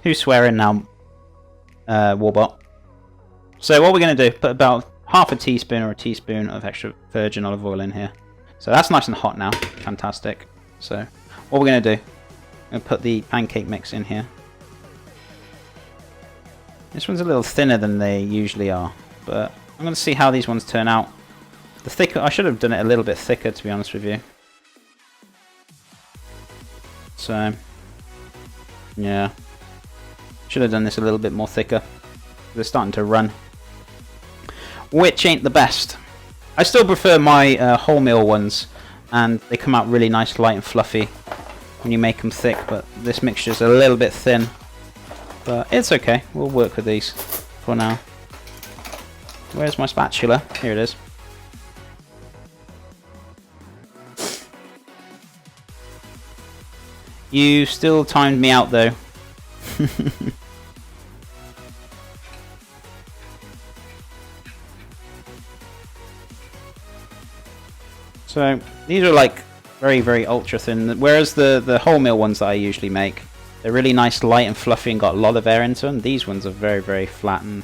Who's swearing now? Warbot. So what we're going to do, put about half a teaspoon or a teaspoon of extra virgin olive oil in here. So that's nice and hot now. Fantastic. So what we're going to do, I'm going to put the pancake mix in here. This one's a little thinner than they usually are, but I'm going to see how these ones turn out. The thicker, I should have done it a little bit thicker, to be honest with you. So, yeah. Should have done this a little bit more thicker. They're starting to run. Which ain't the best. I still prefer my wholemeal ones, and they come out really nice, light and fluffy when you make them thick, but this mixture's a little bit thin. But it's okay, we'll work with these for now. Where's my spatula? Here it is. You still timed me out though. So these are like very, very ultra thin, whereas the wholemeal ones that I usually make, they're really nice, light and fluffy and got a lot of air into them. These ones are very, very flat and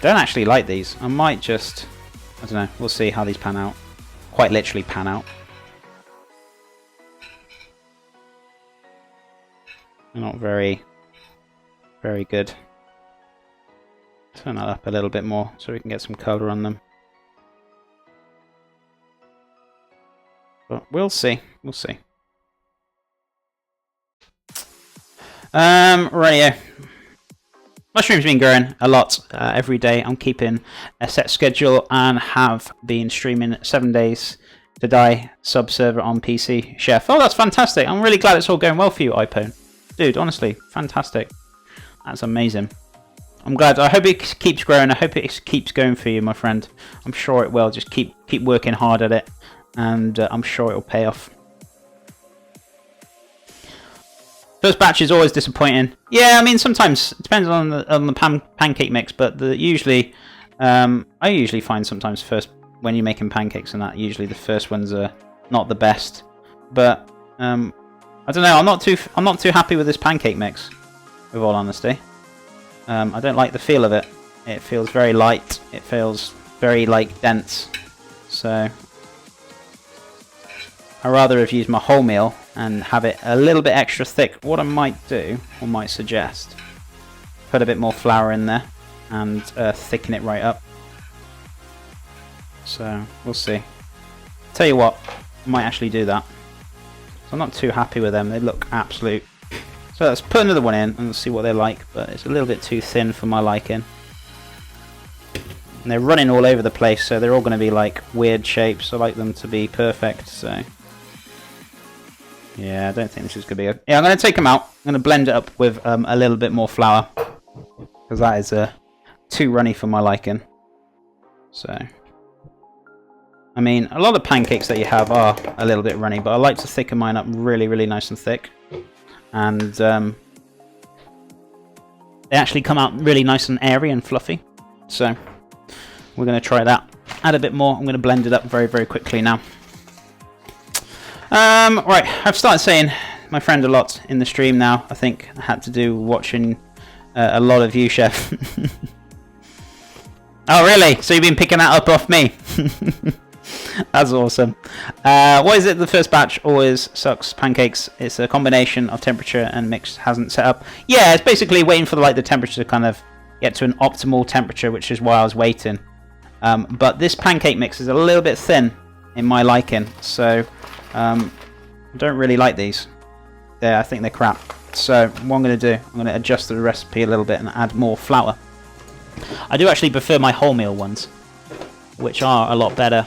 don't actually like these. I might just, I don't know, we'll see how these pan out. Quite literally pan out. They're not very, very good. Turn that up a little bit more so we can get some colour on them. But we'll see. We'll see. Right, Mushroom's been growing a lot every day. I'm keeping a set schedule and have been streaming 7 days to die sub-server on PC. Chef. Oh, that's fantastic. I'm really glad it's all going well for you, iPone. Dude, honestly, fantastic. That's amazing. I'm glad. I hope it keeps growing. I hope it keeps going for you, my friend. I'm sure it will. Just keep working hard at it, and I'm sure it'll pay off. First batch is always disappointing. Yeah, I mean sometimes it depends on the pancake mix, but usually I usually find sometimes first when you're making pancakes and that usually the first ones are not the best. But I don't know. I'm not too happy with this pancake mix, with all honesty. I don't like the feel of it. It feels very light. It feels very like dense. So I'd rather have used my wholemeal and have it a little bit extra thick. What I might do, or might suggest, put a bit more flour in there and thicken it right up. So we'll see. Tell you what, I might actually do that. So I'm not too happy with them. They look absolute. So let's put another one in and see what they're like. But it's a little bit too thin for my liking. And they're running all over the place, so they're all going to be like weird shapes. I like them to be perfect. So yeah, I don't think this is going to be good. Yeah, I'm going to take them out. I'm going to blend it up with a little bit more flour, because that is too runny for my liking. So, I mean, a lot of pancakes that you have are a little bit runny, but I like to thicken mine up really, really nice and thick. And they actually come out really nice and airy and fluffy. So, we're going to try that. Add a bit more. I'm going to blend it up very, very quickly now. Right, I've started saying my friend a lot in the stream now. I think I had to do watching a lot of you, Chef. Oh, really? So you've been picking that up off me? That's awesome. What is it? The first batch always sucks pancakes. It's a combination of temperature and mix hasn't set up. Yeah, it's basically waiting for the temperature to kind of get to an optimal temperature, which is why I was waiting. But this pancake mix is a little bit thin in my liking, so I don't really like these. I think they're crap. So what I'm going to do, I'm going to adjust the recipe a little bit and add more flour. I do actually prefer my wholemeal ones, which are a lot better.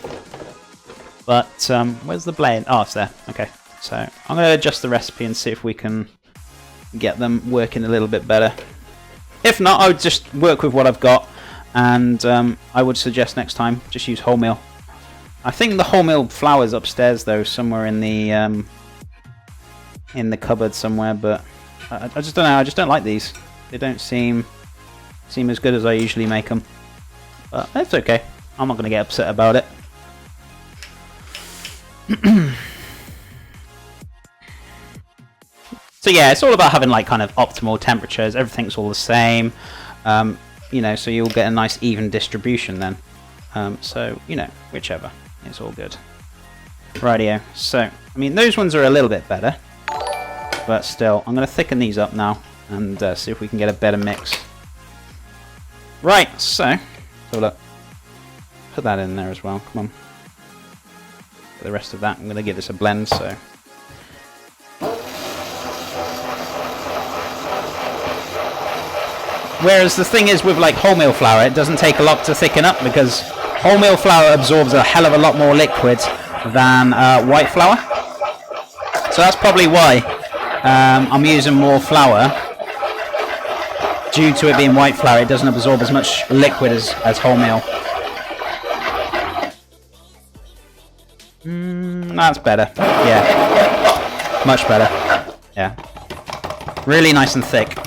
But where's the blade? Oh, it's there. Okay. So I'm going to adjust the recipe and see if we can get them working a little bit better. If not, I would just work with what I've got, and I would suggest next time just use wholemeal. I think the wholemeal flour's upstairs though, somewhere in the cupboard somewhere. But I just don't know. I just don't like these. They don't seem as good as I usually make them. But it's okay. I'm not going to get upset about it. So yeah, it's all about having like kind of optimal temperatures. Everything's all the same. You know, so you'll get a nice even distribution then. So, you know, whichever. It's all good. Rightio. So, I mean, those ones are a little bit better. But still, I'm going to thicken these up now and see if we can get a better mix. Right, so look. Put that in there as well. Come on. For the rest of that, I'm going to give this a blend, so... Whereas the thing is with like wholemeal flour, it doesn't take a lot to thicken up because wholemeal flour absorbs a hell of a lot more liquid than white flour. So that's probably why I'm using more flour. Due to it being white flour, it doesn't absorb as much liquid as wholemeal. That's better. Yeah. Much better. Yeah. Really nice and thick.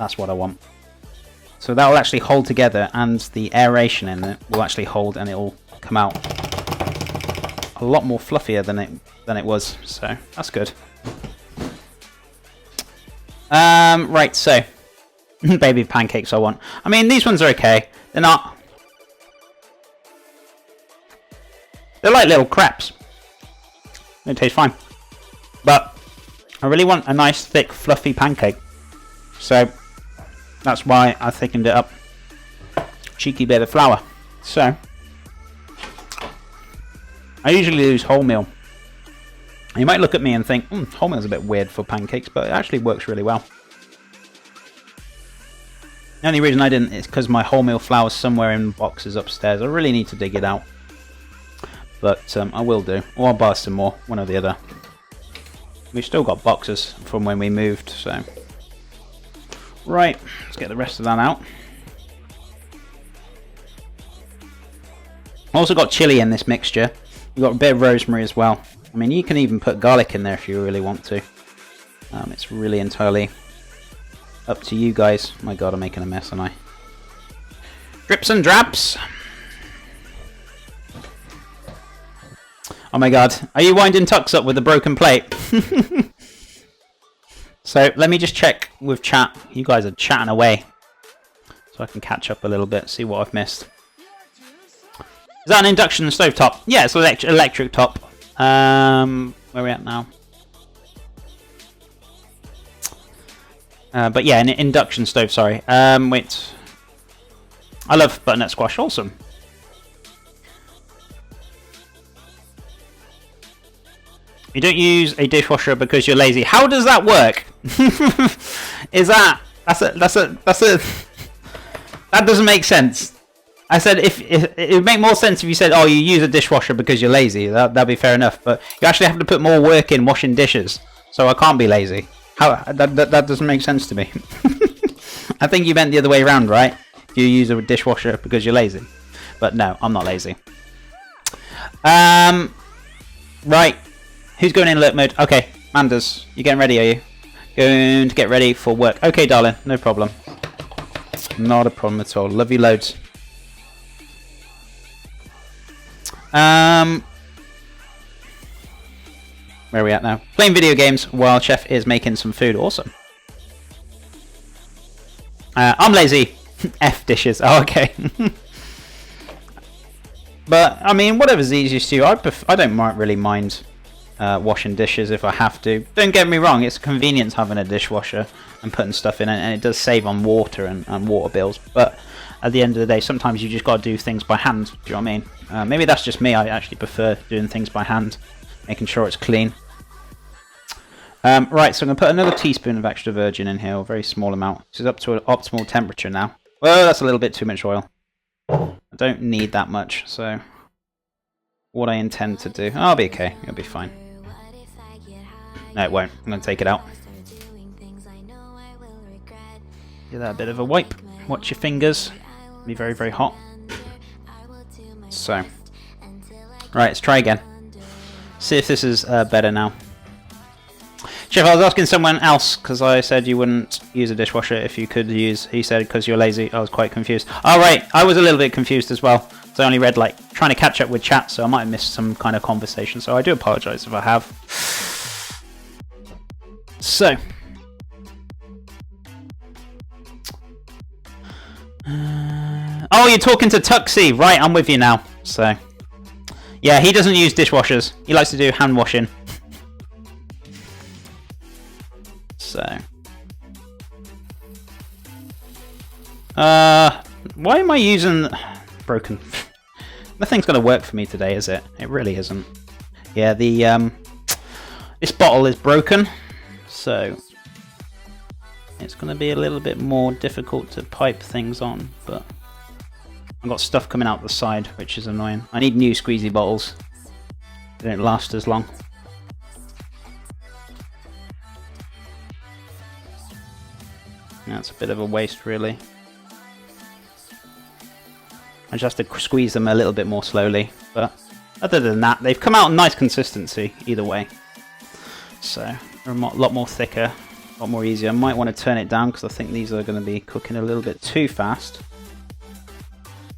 That's what I want. So that will actually hold together, and the aeration in it will actually hold, and it will come out a lot more fluffier than it was. So that's good. Right. So baby pancakes I want. I mean, these ones are okay. They're not. They're like little crepes. They taste fine. But I really want a nice, thick, fluffy pancake. So that's why I thickened it up. Cheeky bit of flour. So I usually use wholemeal. You might look at me and think, wholemeal's a bit weird for pancakes, but it actually works really well. The only reason I didn't is because my wholemeal flour's somewhere in boxes upstairs. I really need to dig it out. But I will do. Or I'll buy some more, one or the other. We've still got boxes from when we moved, so... Right, let's get the rest of that out. Also got chili in this mixture. You've got a bit of rosemary as well. I mean, you can even put garlic in there if you really want to. It's really entirely up to you guys. My god, I'm making a mess, aren't I? Drips and drabs. Oh my god, are you winding Tux up with a broken plate? So let me just check with chat. You guys are chatting away, so I can catch up a little bit, see what I've missed. Is that an induction stovetop? Yeah, it's an electric top. Where are we at now? But yeah, an induction stove, sorry. Wait. I love butternut squash, awesome. You don't use a dishwasher because you're lazy. How does that work? That doesn't make sense. I said if it would make more sense if you said, oh, you use a dishwasher because you're lazy. That'd be fair enough. But you actually have to put more work in washing dishes, so I can't be lazy. How that doesn't make sense to me. I think you meant the other way around, right? You use a dishwasher because you're lazy. But no, I'm not lazy. Right. Who's going in alert mode? Okay, Manders, you getting ready, are you? Going to get ready for work. Okay, darling, no problem. Not a problem at all. Love you loads. Where are we at now? Playing video games while Chef is making some food. Awesome. I'm lazy. F dishes. Oh, okay. But, I mean, whatever's easiest to you. I don't really mind washing dishes if I have to. Don't get me wrong, it's a convenience having a dishwasher and putting stuff in it, and it does save on water and water bills. But at the end of the day, sometimes you just got to do things by hand. Do you know what I mean? Maybe that's just me. I actually prefer doing things by hand, making sure it's clean. Right, so I'm going to put another teaspoon of extra virgin in here, a very small amount. This is up to an optimal temperature now. Well, that's a little bit too much oil. I don't need that much, so what I intend to do... I'll be okay, it'll be fine. No, it won't. I'm going to take it out. Give that a bit of a wipe. Watch your fingers. It'll be very, very hot. So. Right, let's try again. See if this is better now. Chef, I was asking someone else, because I said you wouldn't use a dishwasher if you could use... He said because you're lazy. I was quite confused. Oh, right. I was a little bit confused as well. So I only read, like, trying to catch up with chat, so I might have missed some kind of conversation. So I do apologise if I have. So. Oh, you're talking to Tuxie. Right, I'm with you now. So. Yeah, he doesn't use dishwashers. He likes to do hand washing. So. Why am I using... Broken. Nothing's going to work for me today, is it? It really isn't. Yeah, the this bottle is broken, so it's going to be a little bit more difficult to pipe things on, but I've got stuff coming out the side, which is annoying. I need new squeezy bottles. They don't last as long. That's a bit of a waste, really. I just have to squeeze them a little bit more slowly, but other than that, they've come out in nice consistency either way. So they're a lot more thicker, a lot more easier. I might want to turn it down because I think these are going to be cooking a little bit too fast.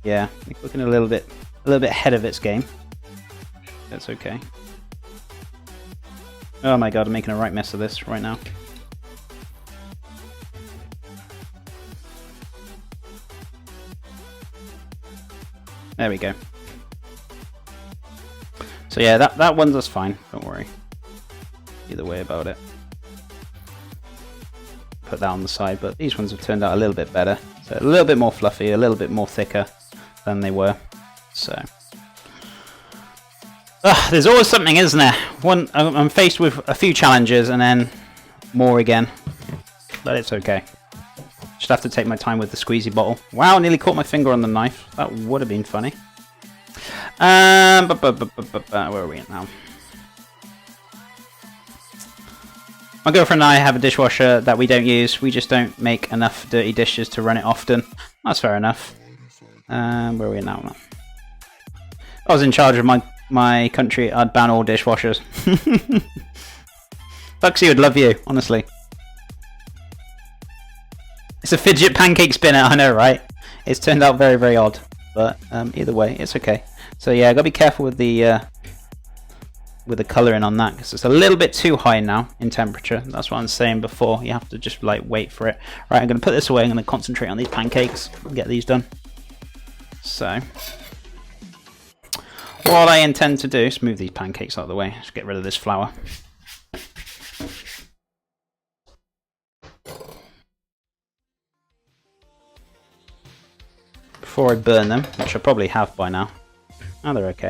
Yeah, they're cooking a little bit ahead of its game. That's okay. Oh my god, I'm making a right mess of this right now. There we go. So yeah, that one's just fine. Don't worry. Either way about it. Put that on the side, but these ones have turned out a little bit better. So a little bit more fluffy, a little bit more thicker than they were. So there's always something, isn't there? I'm faced with a few challenges and then more again, but it's okay. Just have to take my time with the squeezy bottle. Wow, nearly caught my finger on the knife. That would have been funny. Where are we at now? My girlfriend and I have a dishwasher that we don't use. We just don't make enough dirty dishes to run it often. That's fair enough. Where are we now? If I was in charge of my country, I'd ban all dishwashers. Tuxie would love you, honestly. It's a fidget pancake spinner, I know, right? It's turned out very, very odd. But either way, it's okay. So yeah, gotta be careful with the colouring on that because it's a little bit too high now in temperature. That's what I was saying before. You have to just like wait for it. Right, I'm gonna put this away. I'm gonna concentrate on these pancakes and get these done. So what I intend to do is move these pancakes out of the way. Just get rid of this flour. Before I burn them, which I probably have by now. Oh, they're okay.